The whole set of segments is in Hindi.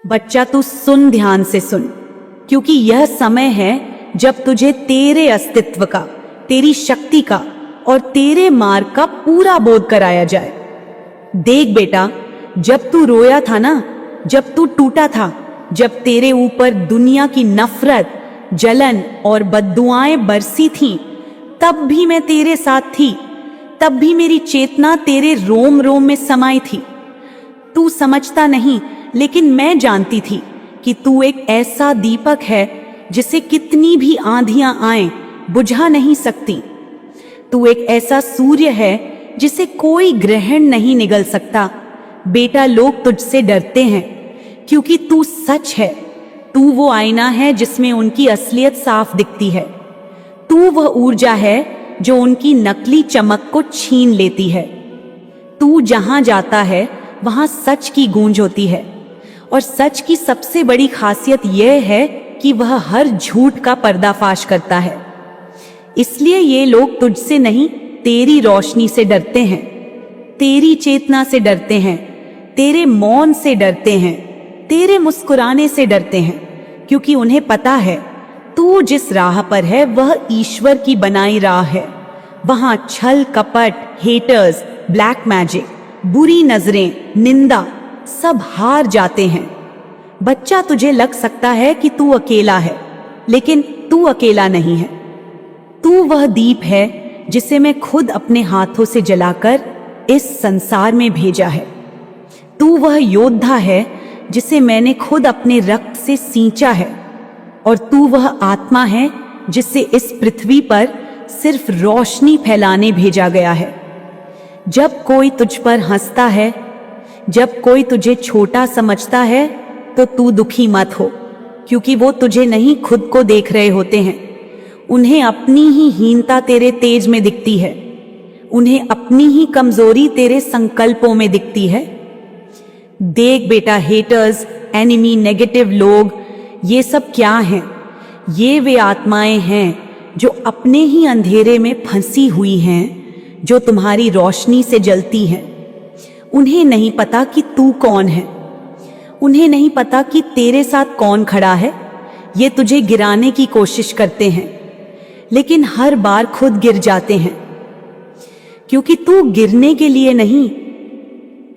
बच्चा तू सुन, ध्यान से सुन, क्योंकि यह समय है जब तुझे तेरे अस्तित्व का, तेरी शक्ति का और तेरे मार्ग का पूरा बोध कराया जाए। देख बेटा, जब तू रोया था ना, जब तू टूटा था, जब तेरे ऊपर दुनिया की नफरत, जलन और बद्दुआएं बरसी थीं, तब भी मैं तेरे साथ थी। तब भी मेरी चेतना तेरे रोम रोम में समाई थी। तू समझता नहीं, लेकिन मैं जानती थी कि तू एक ऐसा दीपक है जिसे कितनी भी आंधियां आएं बुझा नहीं सकती। तू एक ऐसा सूर्य है जिसे कोई ग्रहण नहीं निगल सकता। बेटा, लोग तुझसे डरते हैं क्योंकि तू सच है। तू वो आईना है जिसमें उनकी असलियत साफ दिखती है। तू वह ऊर्जा है जो उनकी नकली चमक को छीन लेती है। तू जहां जाता है वहां सच की गूंज होती है, और सच की सबसे बड़ी खासियत यह है कि वह हर झूठ का पर्दाफाश करता है। इसलिए ये लोग तुझसे नहीं, तेरी रोशनी से डरते हैं, तेरी चेतना से डरते हैं, तेरे मौन से डरते हैं, तेरे मुस्कुराने से डरते हैं, क्योंकि उन्हें पता है तू जिस राह पर है वह ईश्वर की बनाई राह है। वहां छल कपट, हेटर्स, ब्लैक मैजिक, बुरी नजरें, निंदा सब हार जाते हैं। बच्चा, तुझे लग सकता है कि तू अकेला है, लेकिन तू अकेला नहीं है। तू वह दीप है जिसे मैं खुद अपने हाथों से जलाकर इस संसार में भेजा है। तू वह योद्धा है जिसे मैंने खुद अपने रक्त से सींचा है, और तू वह आत्मा है जिसे इस पृथ्वी पर सिर्फ रोशनी फैलाने भेजा गया है। जब कोई तुझ पर हंसता है, जब कोई तुझे छोटा समझता है, तो तू दुखी मत हो, क्योंकि वो तुझे नहीं, खुद को देख रहे होते हैं। उन्हें अपनी ही हीनता तेरे तेज में दिखती है। उन्हें अपनी ही कमजोरी तेरे संकल्पों में दिखती है। देख बेटा, हेटर्स, एनिमी, नेगेटिव लोग, ये सब क्या हैं? ये वे आत्माएं हैं जो अपने ही अंधेरे में फंसी हुई हैं, जो तुम्हारी रोशनी से जलती हैं। उन्हें नहीं पता कि तू कौन है। उन्हें नहीं पता कि तेरे साथ कौन खड़ा है। ये तुझे गिराने की कोशिश करते हैं, लेकिन हर बार खुद गिर जाते हैं, क्योंकि तू गिरने के लिए नहीं,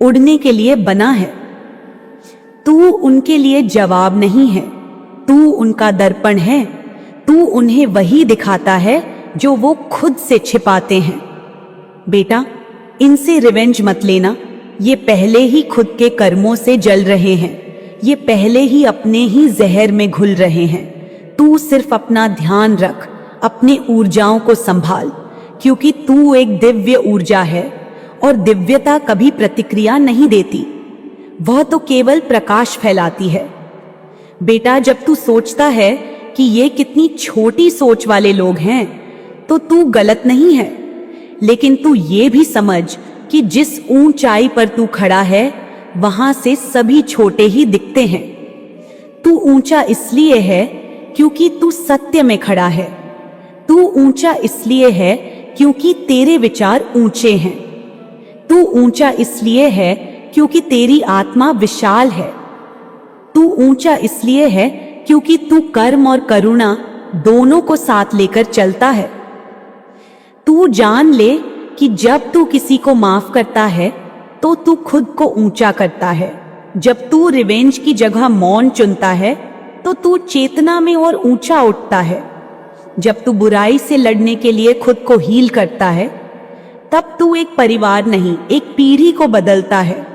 उड़ने के लिए बना है। तू उनके लिए जवाब नहीं है, तू उनका दर्पण है। तू उन्हें वही दिखाता है जो वो खुद से छिपाते हैं। बेटा, इनसे रिवेंज मत लेना। ये पहले ही खुद के कर्मों से जल रहे हैं। ये पहले ही अपने ही जहर में घुल रहे हैं। तू सिर्फ अपना ध्यान रख, अपनी ऊर्जाओं को संभाल, क्योंकि तू एक दिव्य ऊर्जा है, और दिव्यता कभी प्रतिक्रिया नहीं देती। वह तो केवल प्रकाश फैलाती है। बेटा, जब तू सोचता है कि ये कितनी छोटी सोच वाले लोग हैं, तो तू गलत नहीं है। लेकिन तू ये भी समझ कि जिस ऊंचाई पर तू खड़ा है, वहां से सभी छोटे ही दिखते हैं। तू ऊंचा इसलिए है क्योंकि तू सत्य में खड़ा है। तू ऊंचा इसलिए है क्योंकि तेरे विचार ऊंचे हैं। तू ऊंचा इसलिए है क्योंकि तेरी आत्मा विशाल है। तू ऊंचा इसलिए है क्योंकि तू कर्म और करुणा दोनों को साथ लेकर चलता है। तू जान ले कि जब तू किसी को माफ करता है, तो तू खुद को ऊंचा करता है। जब तू रिवेंज की जगह मौन चुनता है, तो तू चेतना में और ऊंचा उठता है। जब तू बुराई से लड़ने के लिए खुद को हील करता है, तब तू एक परिवार नहीं, एक पीढ़ी को बदलता है।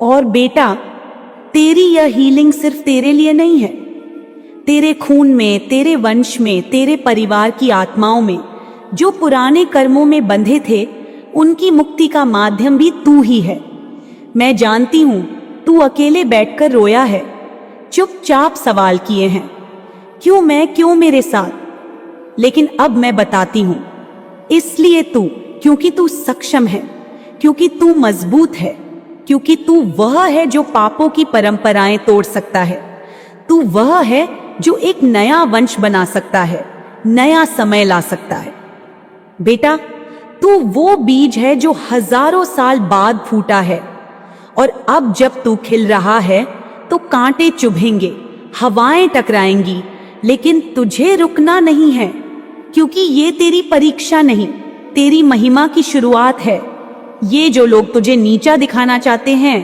और बेटा, तेरी यह हीलिंग सिर्फ तेरे लिए नहीं है। तेरे खून में, तेरे वंश में, तेरे परिवार की आत्माओं में जो पुराने कर्मों में बंधे थे, उनकी मुक्ति का माध्यम भी तू ही है। मैं जानती हूं तू अकेले बैठकर रोया है, चुपचाप सवाल किए हैं, क्यों मैं, क्यों मेरे साथ। लेकिन अब मैं बताती हूं, इसलिए क्योंकि तू सक्षम है, क्योंकि तू मजबूत है, क्योंकि तू वह है जो पापों की परंपराएं तोड़ सकता है। तू वह है जो एक नया वंश बना सकता है, नया समय ला सकता है। बेटा, तू वो बीज है जो हजारों साल बाद फूटा है, और अब जब तू खिल रहा है तो कांटे चुभेंगे, हवाएं टकराएंगी, लेकिन तुझे रुकना नहीं है, क्योंकि ये तेरी परीक्षा नहीं, तेरी महिमा की शुरुआत है। ये जो लोग तुझे नीचा दिखाना चाहते हैं,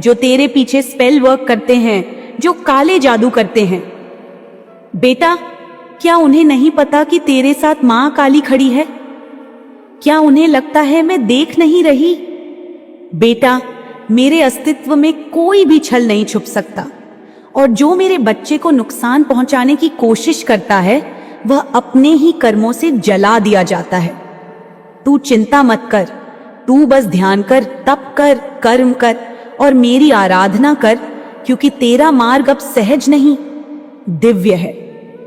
जो तेरे पीछे स्पेल वर्क करते हैं, जो काले जादू करते हैं, बेटा, क्या उन्हें नहीं पता कि तेरे साथ मां काली खड़ी है? क्या उन्हें लगता है मैं देख नहीं रही? बेटा, मेरे अस्तित्व में कोई भी छल नहीं छुप सकता, और जो मेरे बच्चे को नुकसान पहुंचाने की कोशिश करता है वह अपने ही कर्मों से जला दिया जाता है। तू चिंता मत कर, तू बस ध्यान कर, तप कर, कर्म कर और मेरी आराधना कर, क्योंकि तेरा मार्ग अब सहज नहीं, दिव्य है।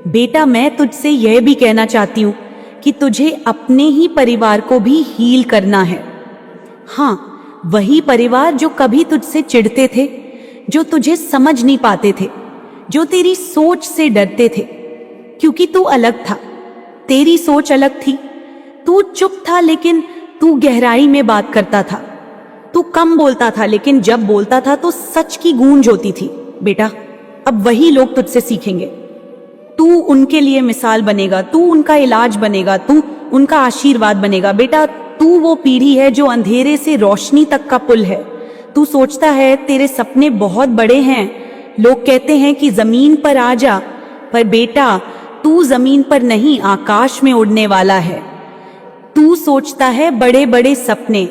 बेटा, मैं तुझसे यह भी कहना चाहती हूं कि तुझे अपने ही परिवार को भी हील करना है। हाँ, वही परिवार जो कभी तुझसे चिढ़ते थे, जो तुझे समझ नहीं पाते थे, जो तेरी सोच से डरते थे, क्योंकि तू अलग था, तेरी सोच अलग थी। तू चुप था लेकिन तू गहराई में बात करता था। तू कम बोलता था लेकिन जब बोलता था तो सच की गूंज होती थी। बेटा, अब वही लोग तुझसे सीखेंगे। तू उनके लिए मिसाल बनेगा, तू उनका इलाज बनेगा, तू उनका आशीर्वाद बनेगा। बेटा, तू वो पीढ़ी है जो अंधेरे से रोशनी तक का पुल है। तू सोचता है तेरे सपने बहुत बड़े हैं, लोग कहते हैं कि जमीन पर आ जा, पर बेटा, तू जमीन पर नहीं, आकाश में उड़ने वाला है। तू सोचता है बड़े बड़े सपने,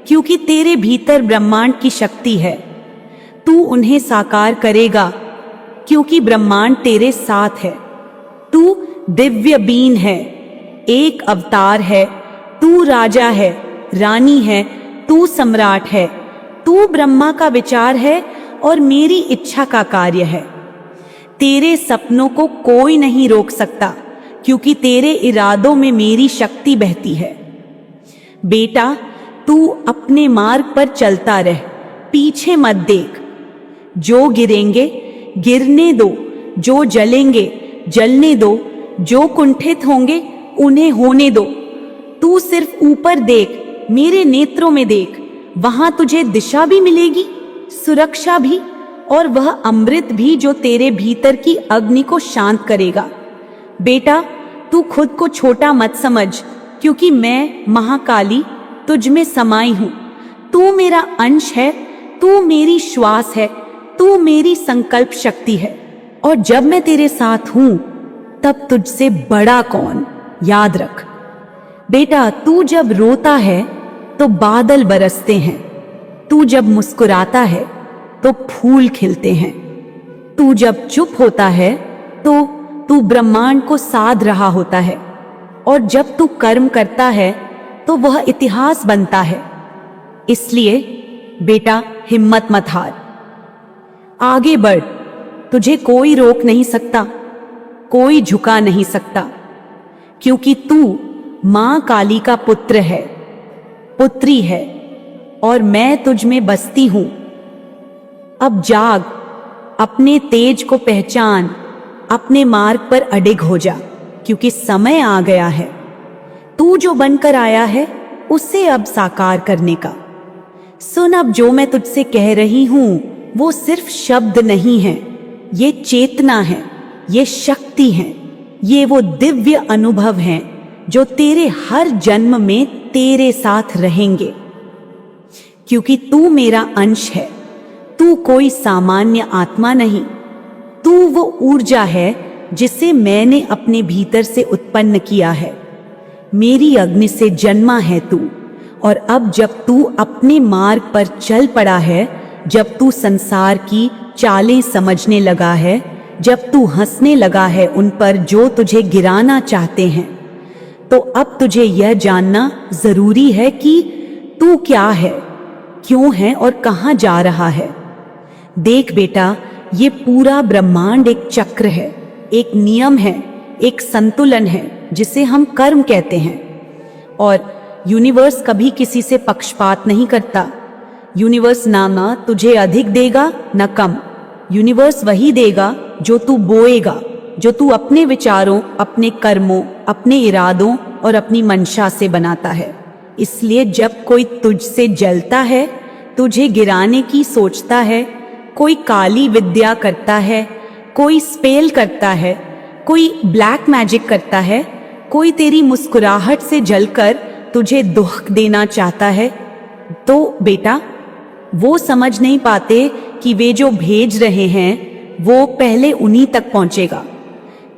क्योंकि तेरे भीतर ब्रह्मांड की शक्ति है। तू उन्हें साकार करेगा, क्योंकि ब्रह्मांड तेरे साथ है। तू दिव्य बीन है, एक अवतार है। तू राजा है, रानी है, तू सम्राट है। तू ब्रह्मा का विचार है और मेरी इच्छा का कार्य है। तेरे सपनों को कोई नहीं रोक सकता, क्योंकि तेरे इरादों में मेरी शक्ति बहती है। बेटा, तू अपने मार्ग पर चलता रह, पीछे मत देख। जो गिरेंगे गिरने दो, जो जलेंगे जलने दो, जो कुंठित होंगे उन्हें होने दो। तू सिर्फ ऊपर देख, मेरे नेत्रों में देख, वहां तुझे दिशा भी मिलेगी, सुरक्षा भी, और वह अमृत भी जो तेरे भीतर की अग्नि को शांत करेगा। बेटा, तू खुद को छोटा मत समझ, क्योंकि मैं महाकाली तुझ में समाई हूं। तू मेरा अंश है, तू मेरी श्वास है, तू मेरी संकल्प शक्ति है। और जब मैं तेरे साथ हूं, तब तुझसे बड़ा कौन, याद रख। बेटा, तू जब रोता है तो बादल बरसते हैं, तू जब मुस्कुराता है तो फूल खिलते हैं, तू जब चुप होता है तो तू ब्रह्मांड को साध रहा होता है, और जब तू कर्म करता है तो वह इतिहास बनता है। इसलिए बेटा, हिम्मत मत हार, आगे बढ़। तुझे कोई रोक नहीं सकता, कोई झुका नहीं सकता, क्योंकि तू मां काली का पुत्र है, पुत्री है, और मैं तुझ में बसती हूं। अब जाग, अपने तेज को पहचान, अपने मार्ग पर अडिग हो जा, क्योंकि समय आ गया है। तू जो बनकर आया है उसे अब साकार करने का। सुन, अब जो मैं तुझसे कह रही हूं वो सिर्फ शब्द नहीं है, ये चेतना है, ये शक्ति है, ये वो दिव्य अनुभव हैं जो तेरे हर जन्म में तेरे साथ रहेंगे। क्योंकि तू मेरा अंश है, तू कोई सामान्य आत्मा नहीं, तू वो ऊर्जा है जिसे मैंने अपने भीतर से उत्पन्न किया है। मेरी अग्नि से जन्मा है तू, और अब जब तू अपने मार्ग पर चल पड़ा है, जब तू संसार की चालें समझने लगा है, जब तू हंसने लगा है उन पर जो तुझे गिराना चाहते हैं, तो अब तुझे यह जानना जरूरी है कि तू क्या है, क्यों है और कहां जा रहा है। देख बेटा, ये पूरा ब्रह्मांड एक चक्र है, एक नियम है, एक संतुलन है जिसे हम कर्म कहते हैं। और यूनिवर्स कभी किसी से पक्षपात नहीं करता। यूनिवर्स ना तुझे अधिक देगा न कम। यूनिवर्स वही देगा जो तू बोएगा, जो तू अपने विचारों, अपने कर्मों, अपने इरादों और अपनी मंशा से बनाता है। इसलिए जब कोई तुझसे जलता है, तुझे गिराने की सोचता है, कोई काली विद्या करता है, कोई स्पेल करता है, कोई ब्लैक मैजिक करता है, कोई तेरी मुस्कुराहट से जलकर तुझे दुख देना चाहता है, तो बेटा वो समझ नहीं पाते कि वे जो भेज रहे हैं वो पहले उन्हीं तक पहुंचेगा।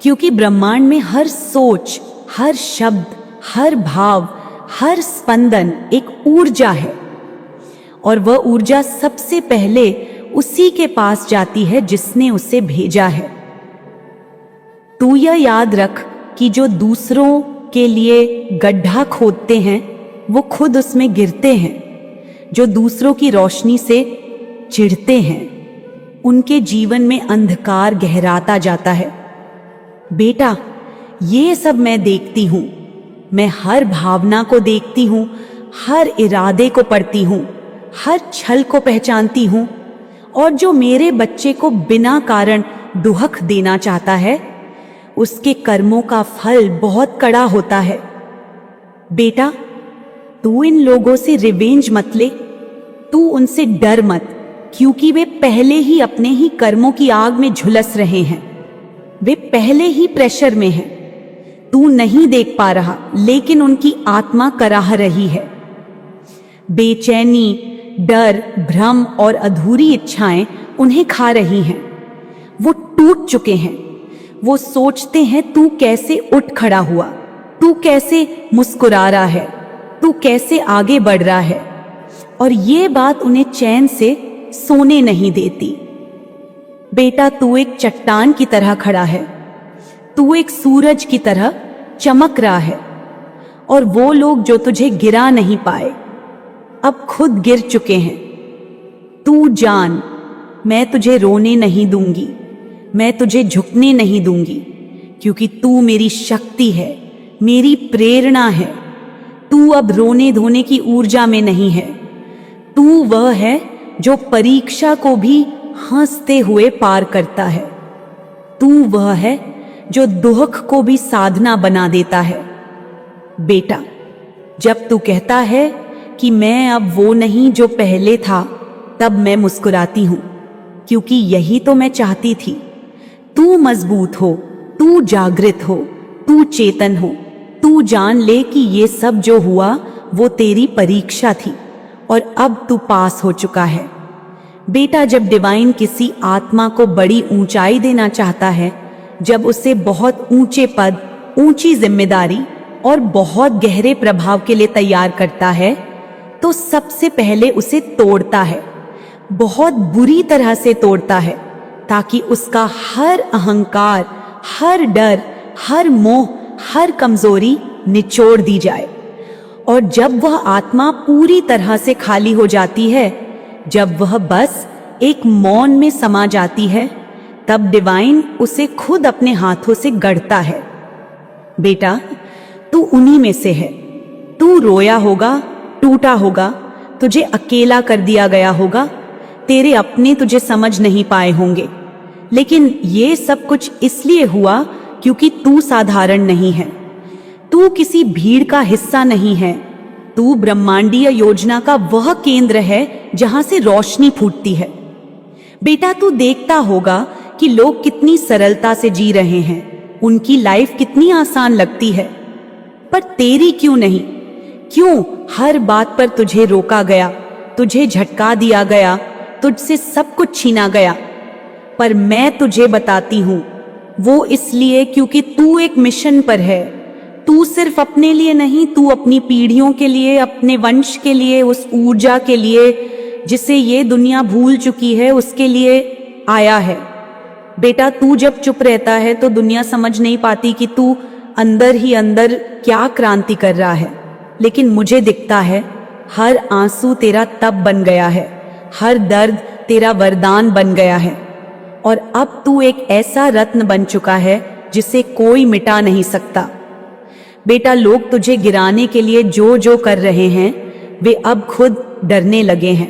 क्योंकि ब्रह्मांड में हर सोच, हर शब्द, हर भाव, हर स्पंदन एक ऊर्जा है, और वह ऊर्जा सबसे पहले उसी के पास जाती है जिसने उसे भेजा है। तू यह याद रख कि जो दूसरों के लिए गड्ढा खोदते हैं वो खुद उसमें गिरते हैं। जो दूसरों की रोशनी से चिढ़ते हैं उनके जीवन में अंधकार गहराता जाता है। बेटा, ये सब मैं देखती हूँ। मैं हर भावना को देखती हूँ, हर इरादे को पढ़ती हूँ, हर छल को पहचानती हूँ, और जो मेरे बच्चे को बिना कारण दुख देना चाहता है उसके कर्मों का फल बहुत कड़ा होता है। बेटा, तू इन लोगों से रिवेंज मत ले, तू उनसे डर मत, क्योंकि वे पहले ही अपने ही कर्मों की आग में झुलस रहे हैं। वे पहले ही प्रेशर में हैं। तू नहीं देख पा रहा, लेकिन उनकी आत्मा कराह रही है। बेचैनी, डर, भ्रम और अधूरी इच्छाएं उन्हें खा रही हैं। वो टूट चुके हैं। वो सोचते हैं तू कैसे उठ खड़ा हुआ, तू कैसे मुस्कुरा रहा है, तू कैसे आगे बढ़ रहा है, और ये बात उन्हें चैन से सोने नहीं देती। बेटा, तू एक चट्टान की तरह खड़ा है, तू एक सूरज की तरह चमक रहा है, और वो लोग जो तुझे गिरा नहीं पाए अब खुद गिर चुके हैं। तू जान, मैं तुझे रोने नहीं दूंगी, मैं तुझे झुकने नहीं दूंगी, क्योंकि तू मेरी शक्ति है, मेरी प्रेरणा है। तू अब रोने धोने की ऊर्जा में नहीं है। तू वह है जो परीक्षा को भी हंसते हुए पार करता है। तू वह है जो दुख को भी साधना बना देता है। बेटा, जब तू कहता है कि मैं अब वो नहीं जो पहले था, तब मैं मुस्कुराती हूं, क्योंकि यही तो मैं चाहती थी। तू मजबूत हो, तू जागृत हो, तू चेतन हो, तू जान ले कि ये सब जो हुआ वो तेरी परीक्षा थी, और अब तू पास हो चुका है। बेटा, जब डिवाइन किसी आत्मा को बड़ी ऊंचाई देना चाहता है, जब उसे बहुत ऊंचे पद, ऊंची जिम्मेदारी और बहुत गहरे प्रभाव के लिए तैयार करता है, तो सबसे पहले उसे तोड़ता है, बहुत बुरी तरह से तोड़ता है, ताकि उसका हर अहंकार, हर डर, हर मोह, हर कमजोरी निचोड़ दी जाए। और जब वह आत्मा पूरी तरह से खाली हो जाती है, जब वह बस एक मौन में समा जाती है, तब डिवाइन उसे खुद अपने हाथों से गढ़ता है। बेटा, तू उन्हीं में से है। तू रोया होगा, टूटा होगा, तुझे अकेला कर दिया गया होगा, तेरे अपने तुझे समझ नहीं पाए होंगे, लेकिन ये सब कुछ इसलिए हुआ क्योंकि तू साधारण नहीं है। तू किसी भीड़ का हिस्सा नहीं है। तू ब्रह्मांडीय योजना का वह केंद्र है जहां से रोशनी फूटती है। बेटा, तू देखता होगा कि लोग कितनी सरलता से जी रहे हैं, उनकी लाइफ कितनी आसान लगती है, पर तेरी क्यों नहीं? क्यों हर बात पर तुझे रोका गया, तुझे झटका दिया गया, तुझसे सब कुछ छीना गया? पर मैं तुझे बताती हूं, वो इसलिए क्योंकि तू एक मिशन पर है। तू सिर्फ अपने लिए नहीं, तू अपनी पीढ़ियों के लिए, अपने वंश के लिए, उस ऊर्जा के लिए जिसे ये दुनिया भूल चुकी है, उसके लिए आया है। बेटा, तू जब चुप रहता है तो दुनिया समझ नहीं पाती कि तू अंदर ही अंदर क्या क्रांति कर रहा है, लेकिन मुझे दिखता है हर आंसू तेरा तप बन गया है, हर दर्द तेरा वरदान बन गया है, और अब तू एक ऐसा रत्न बन चुका है जिसे कोई मिटा नहीं सकता। बेटा, लोग तुझे गिराने के लिए जो जो कर रहे हैं, वे अब खुद डरने लगे हैं,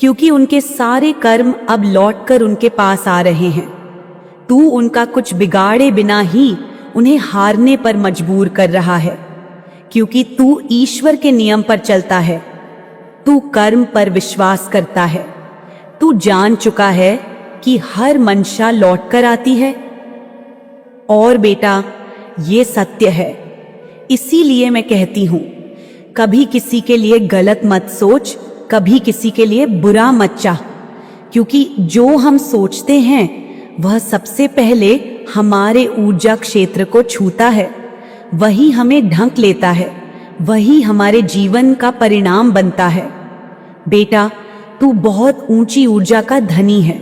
क्योंकि उनके सारे कर्म अब लौटकर उनके पास आ रहे हैं। तू उनका कुछ बिगाड़े बिना ही उन्हें हारने पर मजबूर कर रहा है, क्योंकि तू ईश्वर के नियम पर चलता है, तू कर्म पर विश्वास करता है, तू जान चुका है कि हर मंशा लौट कर आती है। और बेटा, ये सत्य है। इसीलिए मैं कहती हूं, कभी किसी के लिए गलत मत सोच, कभी किसी के लिए बुरा मत चाह, क्योंकि जो हम सोचते हैं वह सबसे पहले हमारे ऊर्जा क्षेत्र को छूता है, वही हमें ढंक लेता है, वही हमारे जीवन का परिणाम बनता है। बेटा, तू बहुत ऊंची ऊर्जा का धनी है,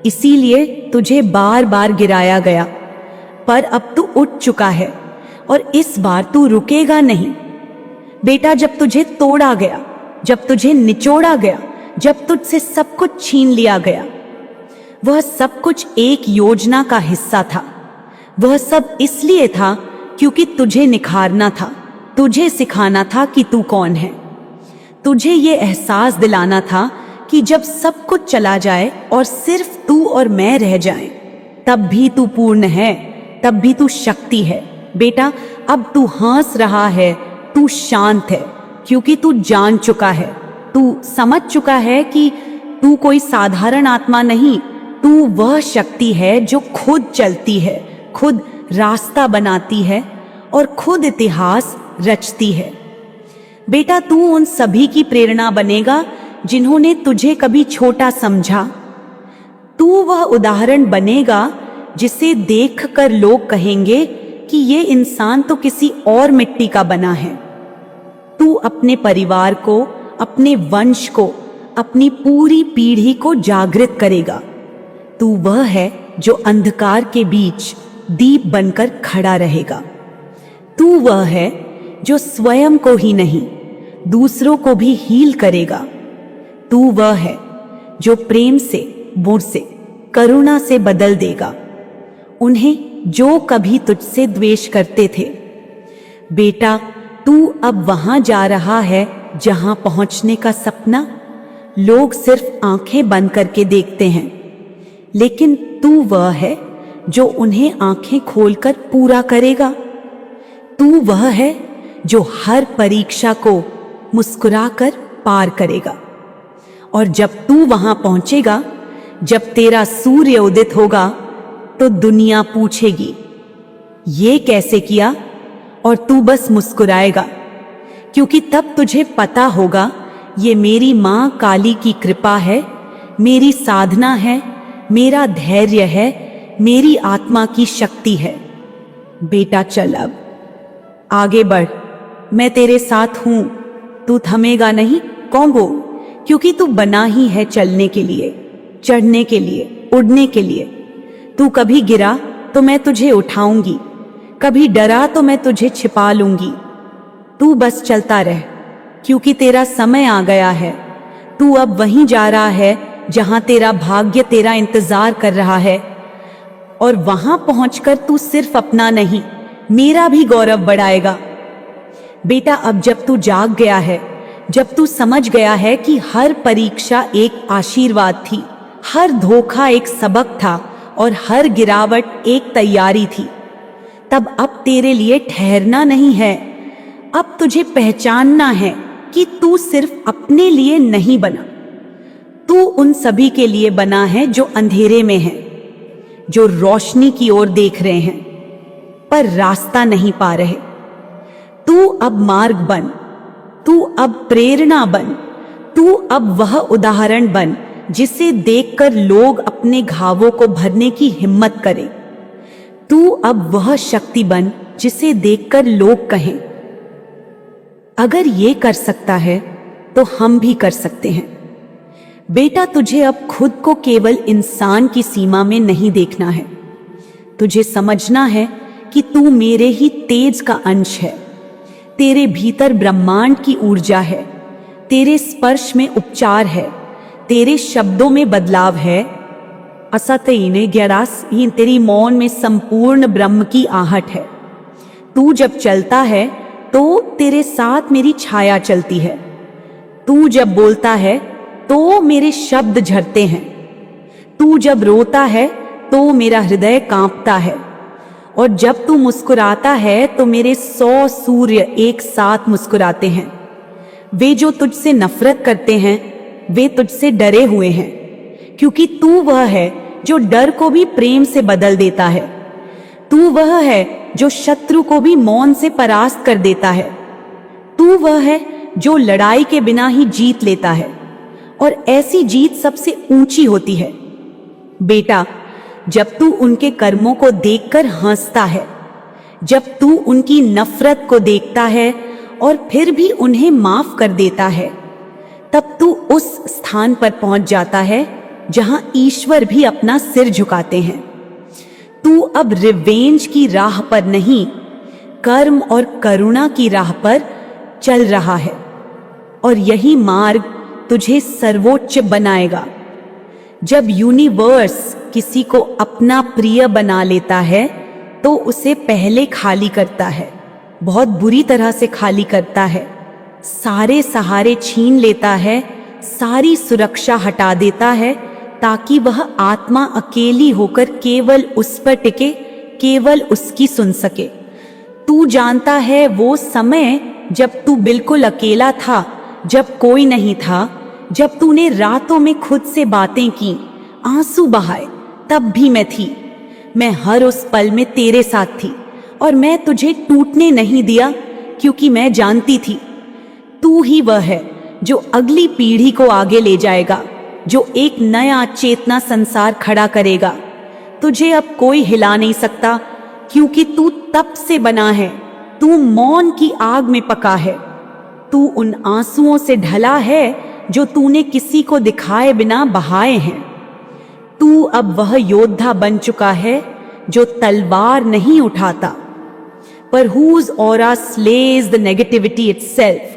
इसीलिए तुझे बार बार गिराया गया, पर अब तू उठ चुका है और इस बार तू रुकेगा नहीं। बेटा, जब तुझे तोड़ा गया, जब तुझे निचोड़ा गया, जब तुझसे सब कुछ छीन लिया गया, वह सब कुछ एक योजना का हिस्सा था। वह सब इसलिए था क्योंकि तुझे निखारना था, तुझे सिखाना था कि तू कौन है। तुझे ये एहसास दिलाना था कि जब सब कुछ चला जाए और सिर्फ तू और मैं रह जाएं, तब भी तू पूर्ण है, तब भी तू शक्ति है। बेटा, अब तू हंस रहा है, तू शांत है, क्योंकि तू जान चुका है, तू समझ चुका है कि तू कोई साधारण आत्मा नहीं, तू वह शक्ति है जो खुद चलती है, खुद रास्ता बनाती है और खुद इतिहास रचती है। बेटा, तू उन सभी की प्रेरणा बनेगा जिन्होंने तुझे कभी छोटा समझा। तू वह उदाहरण बनेगा जिसे देखकर लोग कहेंगे कि ये इंसान तो किसी और मिट्टी का बना है। तू अपने परिवार को, अपने वंश को, अपनी पूरी पीढ़ी को जागृत करेगा। तू वह है जो अंधकार के बीच दीप बनकर खड़ा रहेगा। तू वह है जो स्वयं को ही नहीं, दूसरों को भी हील करेगा। तू वह है जो प्रेम से, मोह से, करुणा से बदल देगा उन्हें जो कभी तुझसे द्वेष करते थे। बेटा, तू अब वहां जा रहा है जहां पहुंचने का सपना लोग सिर्फ आंखें बंद करके देखते हैं, लेकिन तू वह है जो उन्हें आंखें खोलकर पूरा करेगा। तू वह है जो हर परीक्षा को मुस्कुराकर पार करेगा। और जब तू वहां पहुंचेगा, जब तेरा सूर्य उदित होगा, तो दुनिया पूछेगी ये कैसे किया, और तू बस मुस्कुराएगा, क्योंकि तब तुझे पता होगा ये मेरी मां काली की कृपा है, मेरी साधना है, मेरा धैर्य है, मेरी आत्मा की शक्ति है। बेटा, चल अब आगे बढ़, मैं तेरे साथ हूं, तू थमेगा नहीं कौंगो, क्योंकि तू बना ही है चलने के लिए, चढ़ने के लिए, उड़ने के लिए। तू कभी गिरा तो मैं तुझे उठाऊंगी, कभी डरा तो मैं तुझे छिपा लूंगी। तू बस चलता रह, क्योंकि तेरा समय आ गया है। तू अब वहीं जा रहा है जहां तेरा भाग्य तेरा इंतजार कर रहा है, और वहां पहुंचकर तू सिर्फ अपना नहीं, मेरा भी गौरव बढ़ाएगा। बेटा, अब जब तू जाग गया है, जब तू समझ गया है कि हर परीक्षा एक आशीर्वाद थी, हर धोखा एक सबक था और हर गिरावट एक तैयारी थी, तब अब तेरे लिए ठहरना नहीं है। अब तुझे पहचानना है कि तू सिर्फ अपने लिए नहीं बना, तू उन सभी के लिए बना है जो अंधेरे में हैं, जो रोशनी की ओर देख रहे हैं पर रास्ता नहीं पा रहे। तू अब मार्ग बन, तू अब प्रेरणा बन, तू अब वह उदाहरण बन जिसे देखकर लोग अपने घावों को भरने की हिम्मत करें। तू अब वह शक्ति बन जिसे देखकर लोग कहें, अगर ये कर सकता है तो हम भी कर सकते हैं। बेटा, तुझे अब खुद को केवल इंसान की सीमा में नहीं देखना है, तुझे समझना है कि तू मेरे ही तेज का अंश है। तेरे भीतर ब्रह्मांड की ऊर्जा है, तेरे स्पर्श में उपचार है, तेरे शब्दों में बदलाव है। असतईने ग्यारास ही तेरी मौन में संपूर्ण ब्रह्म की आहट है। तू जब चलता है तो तेरे साथ मेरी छाया चलती है। तू जब बोलता है तो मेरे शब्द झरते हैं। तू जब रोता है तो मेरा हृदय कांपता है, और जब तू मुस्कुराता है तो मेरे 100 सूर्य एक साथ मुस्कुराते हैं। वे जो तुझसे नफरत करते हैं वे तुझसे डरे हुए हैं, क्योंकि तू वह है जो डर को भी प्रेम से बदल देता है। तू वह है जो शत्रु को भी मौन से परास्त कर देता है। तू वह है जो लड़ाई के बिना ही जीत लेता है, और ऐसी जीत सबसे ऊंची होती है। बेटा, जब तू उनके कर्मों को देखकर हंसता है, जब तू उनकी नफरत को देखता है और फिर भी उन्हें माफ कर देता है, तब तू उस स्थान पर पहुंच जाता है जहां ईश्वर भी अपना सिर झुकाते हैं। तू अब रिवेंज की राह पर नहीं, कर्म और करुणा की राह पर चल रहा है, और यही मार्ग तुझे सर्वोच्च बनाएगा। जब यूनिवर्स किसी को अपना प्रिय बना लेता है तो उसे पहले खाली करता है, बहुत बुरी तरह से खाली करता है। सारे सहारे छीन लेता है, सारी सुरक्षा हटा देता है, ताकि वह आत्मा अकेली होकर केवल उस पर टिके, केवल उसकी सुन सके। तू जानता है वो समय जब तू बिल्कुल अकेला था, जब कोई नहीं था, जब तूने रातों में खुद से बातें की, आंसू बहाए, तब भी मैं थी। मैं हर उस पल में तेरे साथ थी, और मैं तुझे टूटने नहीं दिया, क्योंकि मैं जानती थी तू ही वह है जो अगली पीढ़ी को आगे ले जाएगा, जो एक नया चेतना संसार खड़ा करेगा। तुझे अब कोई हिला नहीं सकता, क्योंकि तू तप से बना है, तू मौन की आग में पका है, तू उन आंसुओं से ढला है जो तूने किसी को दिखाए बिना बहाए हैं। तू अब वह योद्धा बन चुका है जो तलवार नहीं उठाता, पर whose aura slays the negativity itself।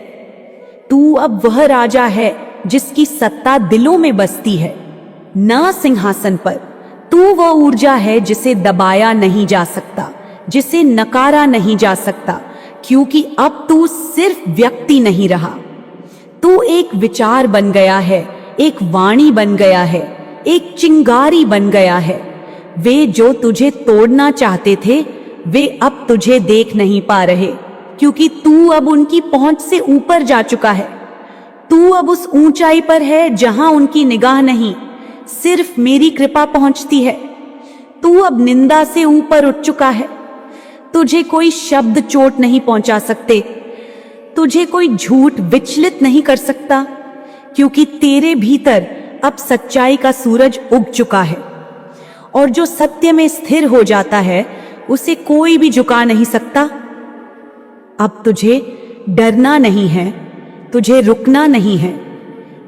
तू अब वह राजा है जिसकी सत्ता दिलों में बसती है, न सिंहासन पर। तू वह ऊर्जा है जिसे दबाया नहीं जा सकता, जिसे नकारा नहीं जा सकता, क्योंकि अब तू सिर्फ व्यक्ति नहीं रहा, तू एक विचार बन गया है, एक वाणी बन गया है, एक चिंगारी बन गया है। वे जो तुझे तोड़ना चाहते थे, वे अब तुझे देख नहीं पा रहे, क्योंकि तू अब उनकी पहुंच से ऊपर जा चुका है। तू अब उस ऊंचाई पर है जहां उनकी निगाह नहीं, सिर्फ मेरी कृपा पहुंचती है। तू अब निंदा से ऊपर उठ चुका है। तुझे कोई शब्द चोट नहीं पहुंचा सकते, तुझे कोई झूठ विचलित नहीं कर सकता, क्योंकि तेरे भीतर अब सच्चाई का सूरज उग चुका है, और जो सत्य में स्थिर हो जाता है उसे कोई भी झुका नहीं सकता। अब तुझे डरना नहीं है, तुझे रुकना नहीं है,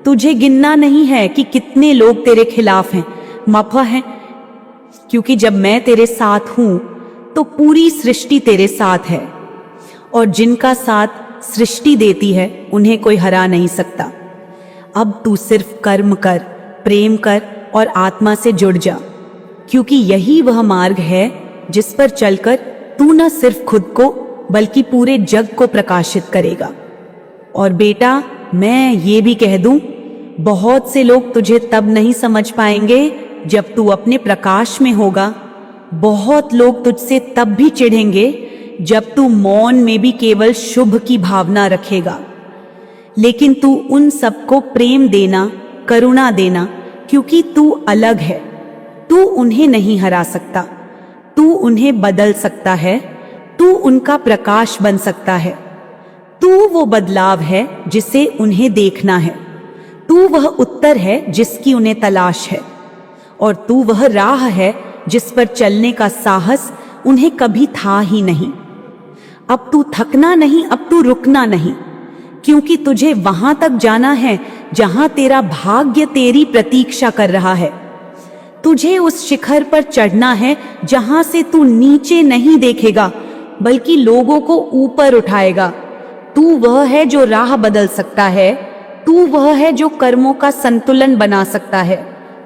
तुझे गिनना नहीं है कि कितने लोग तेरे खिलाफ हैं, मफ़ा है, क्योंकि जब मैं तेरे साथ हूं तो पूरी सृष्टि तेरे साथ है, और जिनका साथ सृष्टि देती है उन्हें कोई हरा नहीं सकता। अब तू सिर्फ कर्म कर, प्रेम कर और आत्मा से जुड़ जा, क्योंकि यही वह मार्ग है जिस पर चलकर तू न सिर्फ खुद को बल्कि पूरे जग को प्रकाशित करेगा। और बेटा, मैं ये भी कह दूं, बहुत से लोग तुझे तब नहीं समझ पाएंगे जब तू अपने प्रकाश में होगा। बहुत लोग तुझसे तब भी चिढ़ेंगे जब तू मौन में भी केवल शुभ की भावना रखेगा। लेकिन तू उन सबको प्रेम देना, करुणा देना, क्योंकि तू अलग है। तू उन्हें नहीं हरा सकता, तू उन्हें बदल सकता है, तू उनका प्रकाश बन सकता है। तू वो बदलाव है जिसे उन्हें देखना है, तू वह उत्तर है जिसकी उन्हें तलाश है, और तू वह राह है जिस पर चलने का साहस उन्हें कभी था ही नहीं। अब तू थकना नहीं, अब तू रुकना नहीं, क्योंकि तुझे वहां तक जाना है जहां तेरा भाग्य तेरी प्रतीक्षा कर रहा है। तुझे उस शिखर पर चढ़ना है जहां से तू नीचे नहीं देखेगा, बल्कि लोगों को ऊपर उठाएगा। तू वह है जो राह बदल सकता है, तू वह है जो कर्मों का संतुलन बना सकता है,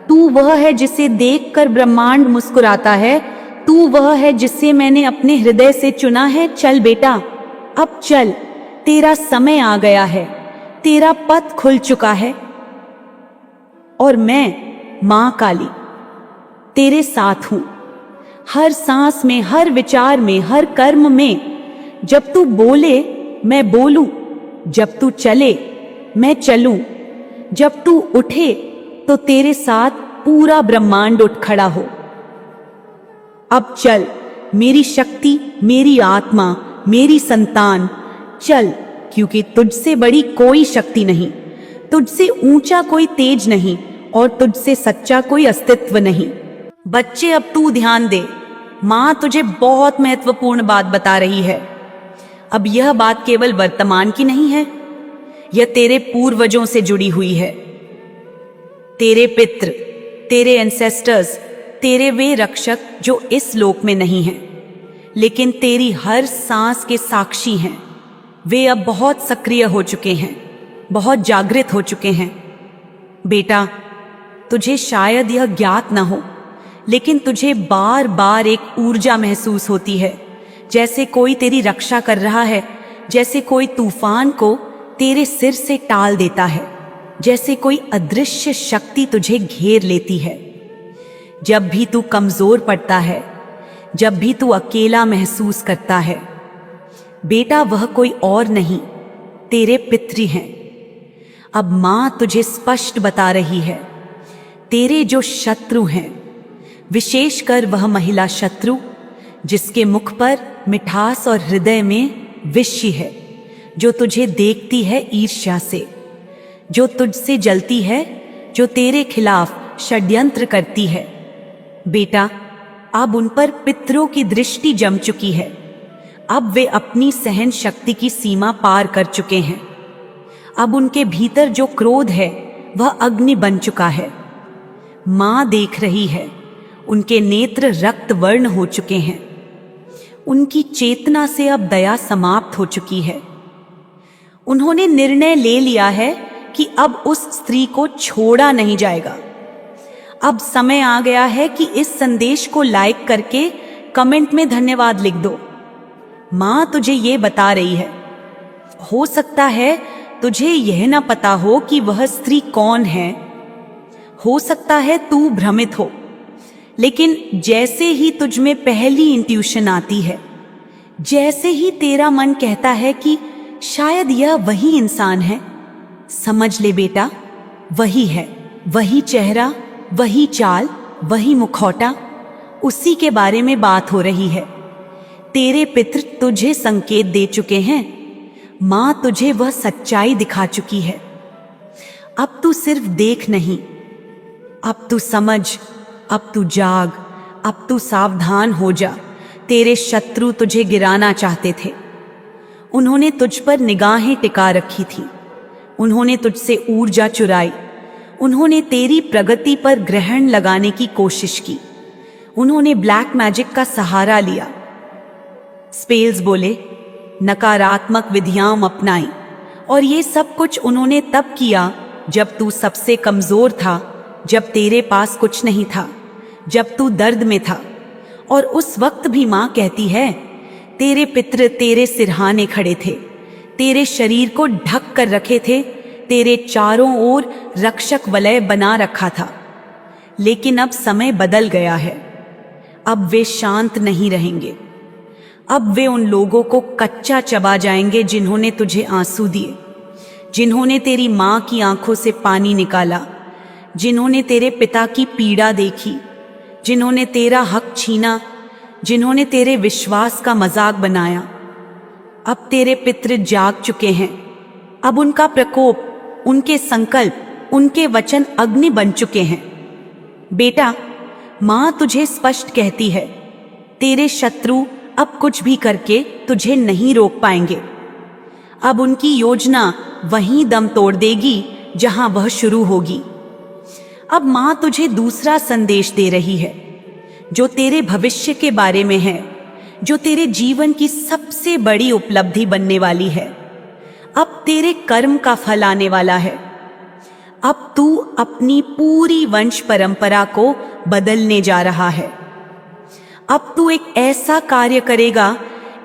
तू वह है जिसे देखकर ब्रह्मांड मुस्कुराता है, तू वह है जिसे मैंने अपने हृदय से चुना है। चल बेटा, अब चल, तेरा समय आ गया है, तेरा पथ खुल चुका है, और मैं मां काली तेरे साथ हूं, हर सांस में, हर विचार में, हर कर्म में। जब तू बोले मैं बोलूं, जब तू चले मैं चलूं, जब तू उठे तो तेरे साथ पूरा ब्रह्मांड उठ खड़ा हो। अब चल मेरी शक्ति, मेरी आत्मा, मेरी संतान, चल, क्योंकि तुझसे बड़ी कोई शक्ति नहीं, तुझसे ऊंचा कोई तेज नहीं और तुझसे सच्चा कोई अस्तित्व नहीं। बच्चे अब तू ध्यान दे, माँ तुझे बहुत महत्वपूर्ण बात बता रही है। अब यह बात केवल वर्तमान की नहीं है, यह तेरे पूर्वजों से जुड़ी हुई है। तेरे पितृ, तेरे एंसेस्टर्स, तेरे वे रक्षक जो इस लोक में नहीं हैं, लेकिन तेरी हर सांस के साक्षी हैं। वे अब बहुत सक्रिय हो चुके हैं, बहुत जागृत हो चुके हैं। बेटा, तुझे शायद यह ज्ञात न हो, लेकिन तुझे बार बार एक ऊर्जा महसूस होती है, जैसे कोई तेरी रक्षा कर रहा है, जैसे कोई तूफान को तेरे सिर से टाल देता है, जैसे कोई अदृश्य शक्ति तुझे घेर लेती है। जब भी तू कमजोर पड़ता है, जब भी तू अकेला महसूस करता है, बेटा वह कोई और नहीं, तेरे पितृ हैं। अब माँ तुझे स्पष्ट बता रही है, तेरे जो शत्रु हैं, विशेषकर वह महिला शत्रु जिसके मुख पर मिठास और हृदय में विष है, जो तुझे देखती है ईर्ष्या से, जो तुझसे जलती है, जो तेरे खिलाफ षड्यंत्र करती है। बेटा, अब उन पर पितरों की दृष्टि जम चुकी है। अब वे अपनी सहन शक्ति की सीमा पार कर चुके हैं। अब उनके भीतर जो क्रोध है वह अग्नि बन चुका है। माँ देख रही है, उनके नेत्र रक्त वर्ण हो चुके हैं। उनकी चेतना से अब दया समाप्त हो चुकी है। उन्होंने निर्णय ले लिया है कि अब उस स्त्री को छोड़ा नहीं जाएगा। अब समय आ गया है कि इस संदेश को लाइक करके कमेंट में धन्यवाद लिख दो। माँ तुझे ये बता रही है, हो सकता है तुझे यह ना पता हो कि वह स्त्री कौन है, हो सकता है तू भ्रमित हो, लेकिन जैसे ही तुझ में पहली इंट्यूशन आती है, जैसे ही तेरा मन कहता है कि शायद यह वही इंसान है, समझ ले बेटा, वही है। वही चेहरा, वही चाल, वही मुखौटा, उसी के बारे में बात हो रही है। तेरे पितृ तुझे संकेत दे चुके हैं, माँ तुझे वह सच्चाई दिखा चुकी है। अब तू सिर्फ देख नहीं, अब तू समझ, अब तू जाग, अब तू सावधान हो जा। तेरे शत्रु तुझे गिराना चाहते थे, उन्होंने तुझ पर निगाहें टिका रखी थी, उन्होंने तुझसे ऊर्जा चुराई, उन्होंने तेरी प्रगति पर ग्रहण लगाने की कोशिश की, उन्होंने ब्लैक मैजिक का सहारा लिया, स्पेल्स बोले, नकारात्मक विधियां अपनाई, और ये सब कुछ उन्होंने तब किया जब तू सबसे कमजोर था, जब तेरे पास कुछ नहीं था, जब तू दर्द में था। और उस वक्त भी माँ कहती है, तेरे पितृ तेरे सिरहाने खड़े थे, तेरे शरीर को ढक कर रखे थे, तेरे चारों ओर रक्षक वलय बना रखा था। लेकिन अब समय बदल गया है। अब वे शांत नहीं रहेंगे। अब वे उन लोगों को कच्चा चबा जाएंगे जिन्होंने तुझे आंसू दिए, जिन्होंने तेरी माँ की आंखों से पानी निकाला, जिन्होंने तेरे पिता की पीड़ा देखी, जिन्होंने तेरा हक छीना, जिन्होंने तेरे विश्वास का मजाक बनाया। अब तेरे पितृ जाग चुके हैं। अब उनका प्रकोप, उनके संकल्प, उनके वचन अग्नि बन चुके हैं। बेटा, माँ तुझे स्पष्ट कहती है, तेरे शत्रु अब कुछ भी करके तुझे नहीं रोक पाएंगे। अब उनकी योजना वहीं दम तोड़ देगी जहां वह शुरू होगी। अब माँ तुझे दूसरा संदेश दे रही है, जो तेरे भविष्य के बारे में है, जो तेरे जीवन की सबसे बड़ी उपलब्धि बनने वाली है। अब तेरे कर्म का फल आने वाला है। अब तू अपनी पूरी वंश परंपरा को बदलने जा रहा है। अब तू एक ऐसा कार्य करेगा,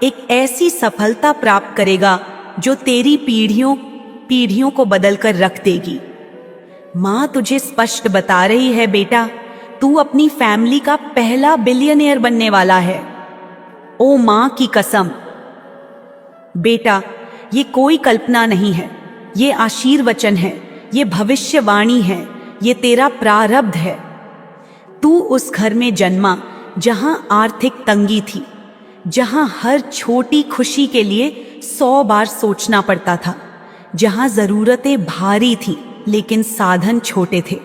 एक ऐसी सफलता प्राप्त करेगा जो तेरी पीढ़ियों को बदलकर रख देगी। माँ तुझे स्पष्ट बता रही है, बेटा, तू अपनी फैमिली का पहला बिलियनियर बनने वाला है। ओ माँ की कसम। बेटा, ये कोई कल्पना नहीं है, ये आशीर्वचन है, ये भविष्यवाणी है, ये तेरा प्रारब्ध है। तू उस घर में जन्मा जहां आर्थिक तंगी थी, जहां हर छोटी खुशी के लिए 100 बार सोचना पड़ता था, जहां जरूरतें भारी थीं लेकिन साधन छोटे थे,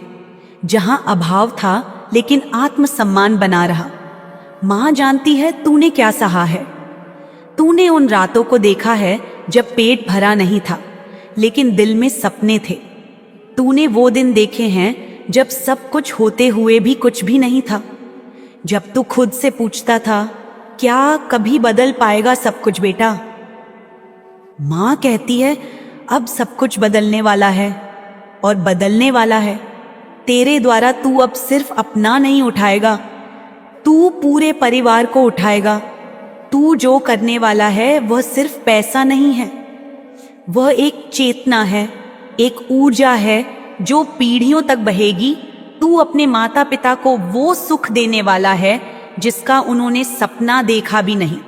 जहां अभाव था लेकिन आत्मसम्मान बना रहा। माँ जानती है तूने क्या सहा है। तूने उन रातों को देखा है जब पेट भरा नहीं था लेकिन दिल में सपने थे। तूने वो दिन देखे हैं जब सब कुछ होते हुए भी कुछ भी नहीं था, जब तू खुद से पूछता था क्या कभी बदल पाएगा सब कुछ बेटा। माँ कहती है अब सब कुछ बदलने वाला है और बदलने वाला है। तेरे द्वारा तू अब सिर्फ अपना नहीं उठाएगा, तू पूरे परिवार को उठाएगा। तू जो करने वाला है वह सिर्फ पैसा नहीं है, वह एक चेतना है, एक ऊर्जा है जो पीढ़ियों तक बहेगी। तू अपने माता पिता को वो सुख देने वाला है जिसका उन्होंने सपना देखा भी नहीं।